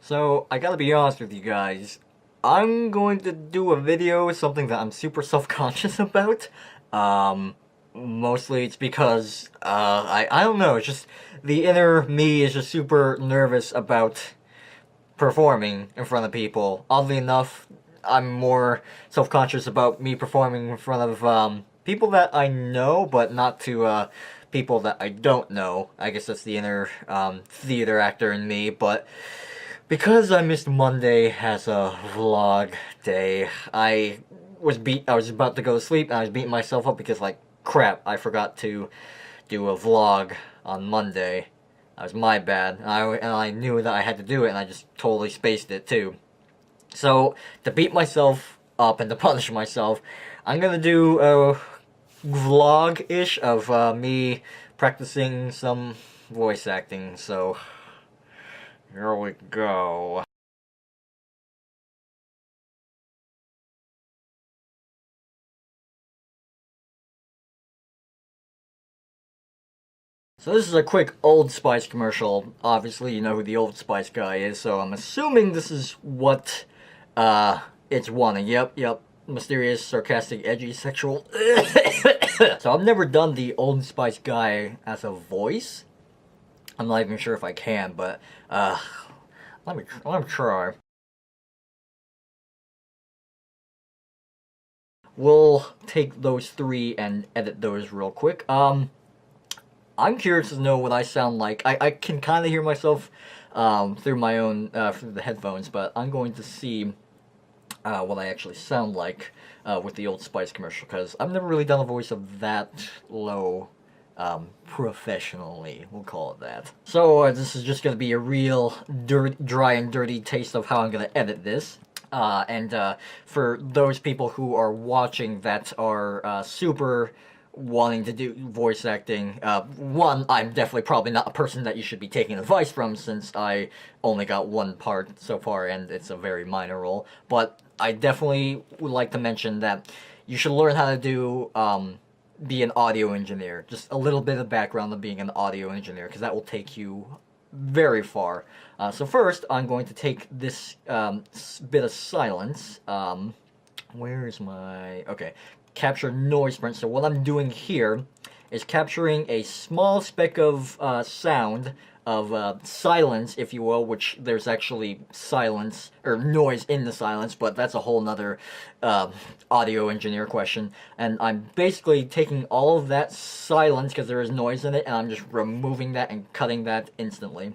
So, I gotta be honest with you guys. I'm going to do a video, something that I'm super self-conscious about. Um, Mostly it's because, I don't know, it's just, the inner me is just super nervous about performing in front of people. Oddly enough, I'm more self-conscious about me performing in front of, people that I know, but not to, people that I don't know. I guess that's the inner, theater actor in me, but because I missed Monday as a vlog day, I was about to go to sleep and I was beating myself up because like crap, I forgot to do a vlog on Monday. That was my bad. And I knew that I had to do it and I just totally spaced it too. So to beat myself up and to punish myself, I'm gonna do a vlog-ish of me practicing some voice acting. So here we go. So this is a quick Old Spice commercial. Obviously, you know who the Old Spice guy is, so I'm assuming this is what it's wanting. Yep. Mysterious, sarcastic, edgy, sexual. So I've never done the Old Spice guy as a voice. I'm not even sure if I can, but let me try. We'll take those three and edit those real quick. I'm curious to know what I sound like. I can kind of hear myself through my own through the headphones, but I'm going to see what I actually sound like with the Old Spice commercial because I've never really done a voice of that low professionally. We'll call it that. So this is just going to be a real dry and dirty taste of how I'm going to edit this. And for those people who are watching that are super wanting to do voice acting, one, I'm definitely probably not a person that you should be taking advice from since I only got one part so far and it's a very minor role. But I definitely would like to mention that you should learn how to do, be an audio engineer. Just a little bit of background of being an audio engineer because that will take you very far. So first, I'm going to take this bit of silence. Where is my... Okay. Capture noise print. So what I'm doing here is capturing a small speck of sound, of silence, if you will, which there's actually silence, or noise in the silence, but that's a whole nother audio engineer question. And I'm basically taking all of that silence, because there is noise in it, and I'm just removing that and cutting that instantly.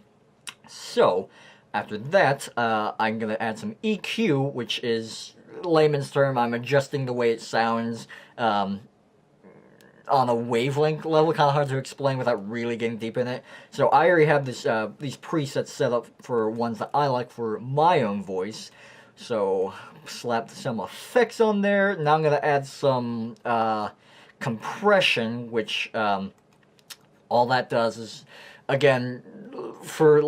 So, after that, I'm going to add some EQ, which is layman's term. I'm adjusting the way it sounds on a wavelength level, kind of hard to explain without really getting deep in it. So I already have this these presets set up for ones that I like for my own voice. So slap some effects on there. Now I'm going to add some compression, which all that does is, again, for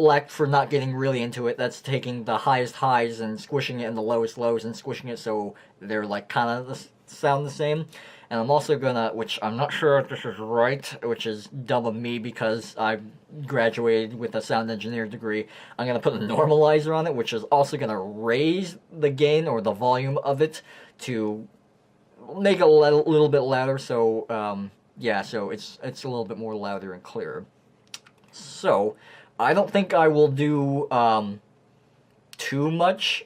not getting really into it, that's taking the highest highs and squishing it in the lowest lows and squishing it so they're like kind of sound the same. And I'm also gonna, which I'm not sure if this is right, which is dumb of me because I graduated with a sound engineer degree, I'm gonna put a normalizer on it, which is also gonna raise the gain or the volume of it to make it a little bit louder. So yeah, so it's a little bit more louder and clearer. So, I don't think I will do too much.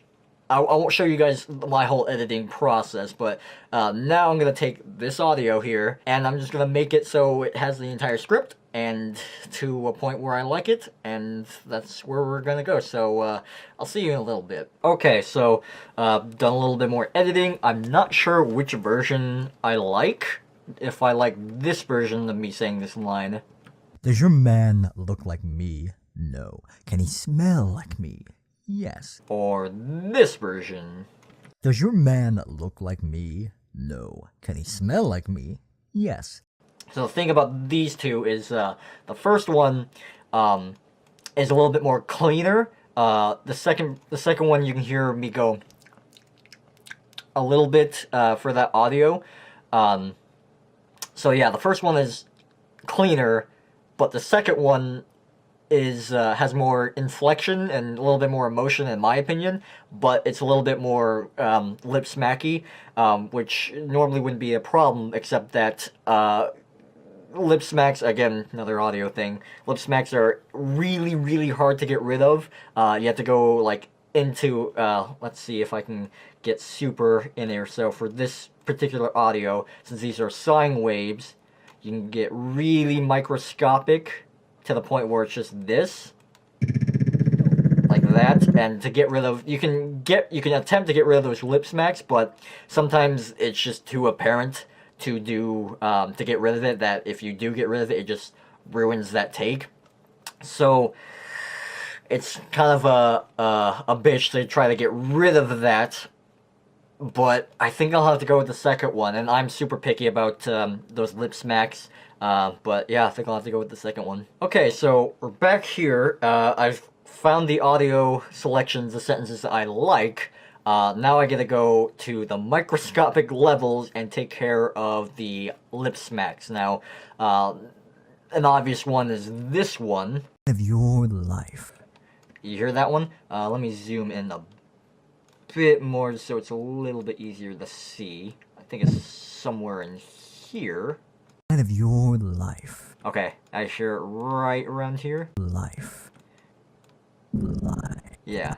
I won't show you guys my whole editing process, but now I'm going to take this audio here, and I'm just going to make it so it has the entire script, and to a point where I like it, and that's where we're going to go. So, I'll see you in a little bit. Okay, so, done a little bit more editing. I'm not sure which version I like. If I like this version of me saying this line. Does your man look like me? No. Can he smell like me? Yes. Or this version. Does your man look like me? No. Can he smell like me? Yes. So the thing about these two is the first one is a little bit more cleaner. The second one you can hear me go a little bit for that audio. So yeah, the first one is cleaner, but the second one is has more inflection and a little bit more emotion, in my opinion, but it's a little bit more lip smacky, which normally wouldn't be a problem, except that lip smacks, again, another audio thing, lip smacks are really, really hard to get rid of. You have to go, like, into, let's see if I can get super in there. So for this particular audio, since these are sine waves, you can get really microscopic to the point where it's just this, like that. And to get rid of, you can attempt to get rid of those lip smacks, but sometimes it's just too apparent to do, to get rid of it, that if you do get rid of it, it just ruins that take. So it's kind of a bitch to try to get rid of that, but I think I'll have to go with the second one, and I'm super picky about those lip smacks, but yeah, I think I'll have to go with the second one. Okay, so we're back here. I've found the audio selections, the sentences that I like. Now I gotta go to the microscopic levels and take care of the lip smacks. Now, an obvious one is this one. Of your life. You hear that one? Let me zoom in a bit more so it's a little bit easier to see. I think it's somewhere in here. Of your life. Okay, I share it right around here. Life. Yeah.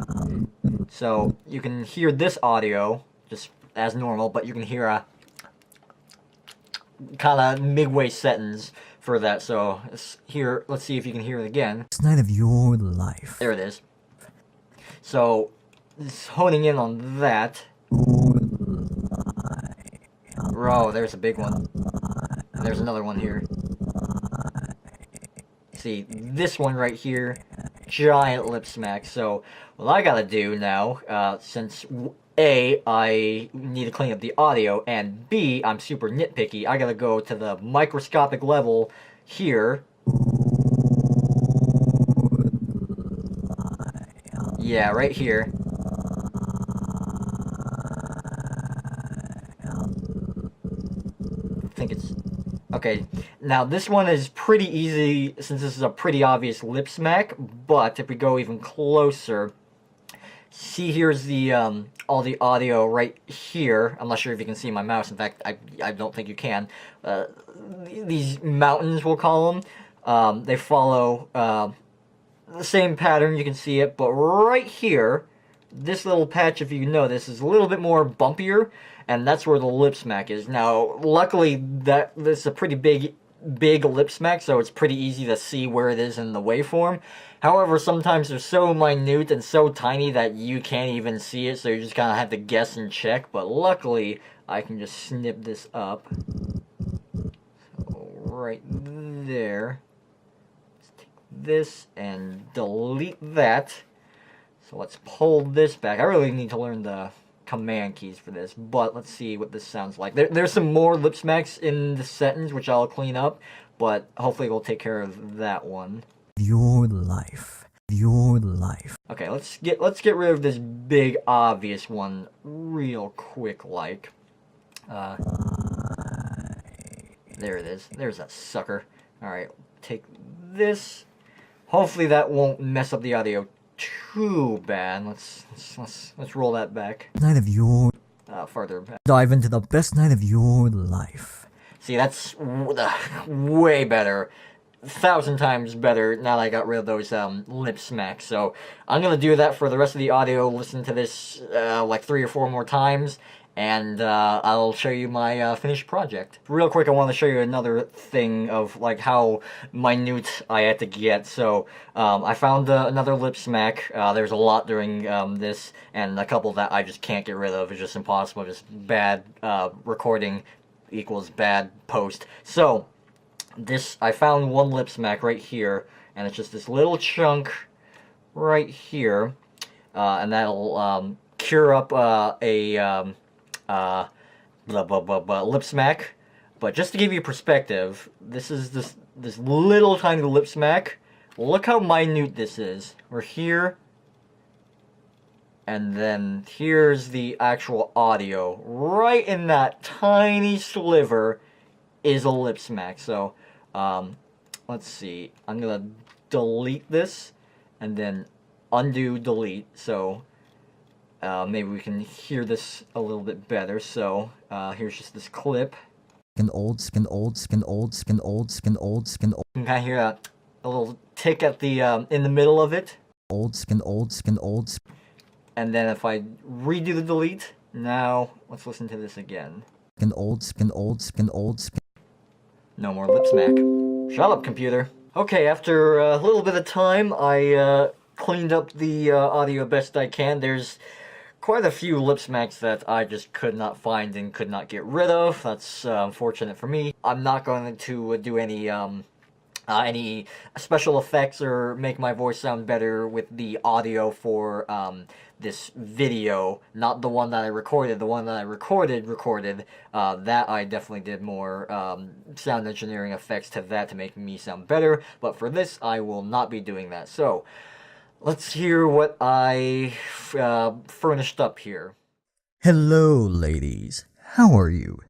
So you can hear this audio just as normal, but you can hear a kind of midway sentence for that. So here, let's see if you can hear it again. It's night of your life. There it is. So just honing in on that. Bro, there's a big one. And there's another one here. See, this one right here, giant lip smack. So what I gotta do now, since A, I need to clean up the audio, and B, I'm super nitpicky, I gotta go to the microscopic level here. Yeah, right here. I think it's... Okay, now this one is pretty easy since this is a pretty obvious lip smack, but if we go even closer, see here's the all the audio right here. I'm not sure if you can see my mouse. In fact, I don't think you can. These mountains, we'll call them, they follow the same pattern, you can see it, but right here, this little patch, if you notice, is a little bit more bumpier, and that's where the lip smack is. Now, luckily, this is a pretty big lip smack, so it's pretty easy to see where it is in the waveform. However, sometimes they're so minute and so tiny that you can't even see it, so you just kind of have to guess and check, but luckily, I can just snip this up. So, right there. Let's take this and delete that. So let's pull this back. I really need to learn the command keys for this, but let's see what this sounds like. There's some more lip smacks in the sentence, which I'll clean up, but hopefully we'll take care of that one. Your life. Your life. Okay, let's get rid of this big obvious one real quick, like. There it is. There's that sucker. Alright, take this. Hopefully that won't mess up the audio too bad. Let's roll that back. Night of your... Farther back. Dive into the best night of your life. See, that's way better. 1,000 times better now that I got rid of those lip smacks. So I'm gonna do that for the rest of the audio. Listen to this like 3 or 4 more times, and I'll show you my finished project. Real quick, I want to show you another thing of like how minute I had to get. So I found another lip smack. There's a lot during this, and a couple that I just can't get rid of. It's just impossible. Just bad recording equals bad post. So I found one lip smack right here, and it's just this little chunk right here, and that'll cure up a lip smack. But just to give you perspective, this is this little tiny lip smack. Look how minute this is. We're here, and then here's the actual audio. Right in that tiny sliver is a lip smack. So let's see. I'm gonna delete this and then undo delete. So maybe we can hear this a little bit better. So here's just this clip. Skin old, skin old, skin old, skin old, skin old, skin old. You can kind of hear a little tick at the in the middle of it. Old, skin old, skin old. And then if I redo the delete, now let's listen to this again. Skin old, skin old, skin old, skin. No more lip smack. Shut up, computer. Okay, after a little bit of time, I cleaned up the audio best I can. There's quite a few lip smacks that I just could not find and could not get rid of. That's unfortunate for me. I'm not going to do any special effects or make my voice sound better with the audio for this video. Not the one that I recorded. The one that I recorded, that I definitely did more sound engineering effects to that to make me sound better. But for this, I will not be doing that. So, let's hear what I furnished up here. Hello, ladies. How are you?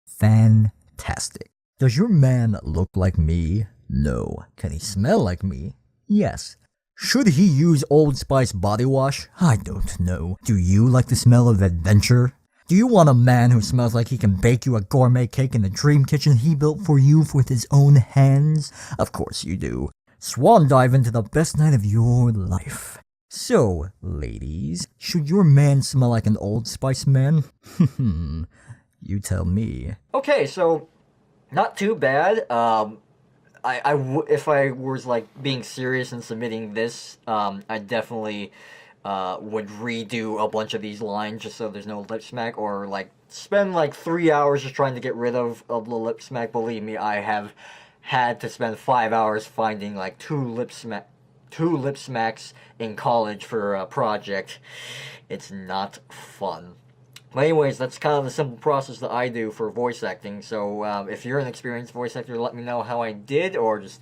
Fantastic. Does your man look like me? No. Can he smell like me? Yes. Should he use Old Spice body wash? I don't know. Do you like the smell of adventure? Do you want a man who smells like he can bake you a gourmet cake in the dream kitchen he built for you with his own hands? Of course you do. Swan dive into the best night of your life. So, ladies, should your man smell like an Old Spice man? You tell me. Okay, so not too bad. If I was like being serious and submitting this, I definitely would redo a bunch of these lines just so there's no lip smack, or like spend like 3 hours just trying to get rid of the lip smack. Believe me, I have had to spend 5 hours finding like two lip smacks in college for a project. It's not fun. But anyways, that's kind of the simple process that I do for voice acting. So if you're an experienced voice actor, let me know how I did, or just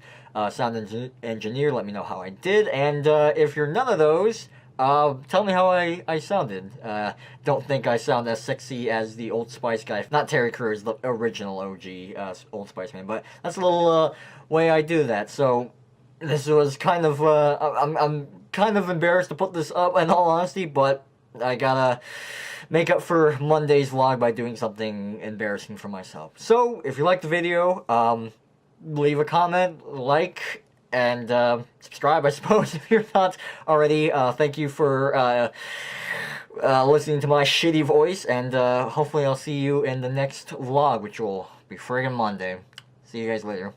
sound engineer, let me know how I did. And if you're none of those, tell me how I sounded. Don't think I sound as sexy as the Old Spice guy. Not Terry Crews, the original OG Old Spice man. But that's a little way I do that. So this was kind of I'm kind of embarrassed to put this up in all honesty, but I gotta make up for Monday's vlog by doing something embarrassing for myself. So, if you liked the video, leave a comment, like, and subscribe, I suppose, if you're not already. Thank you for listening to my shitty voice, and hopefully I'll see you in the next vlog, which will be friggin' Monday. See you guys later.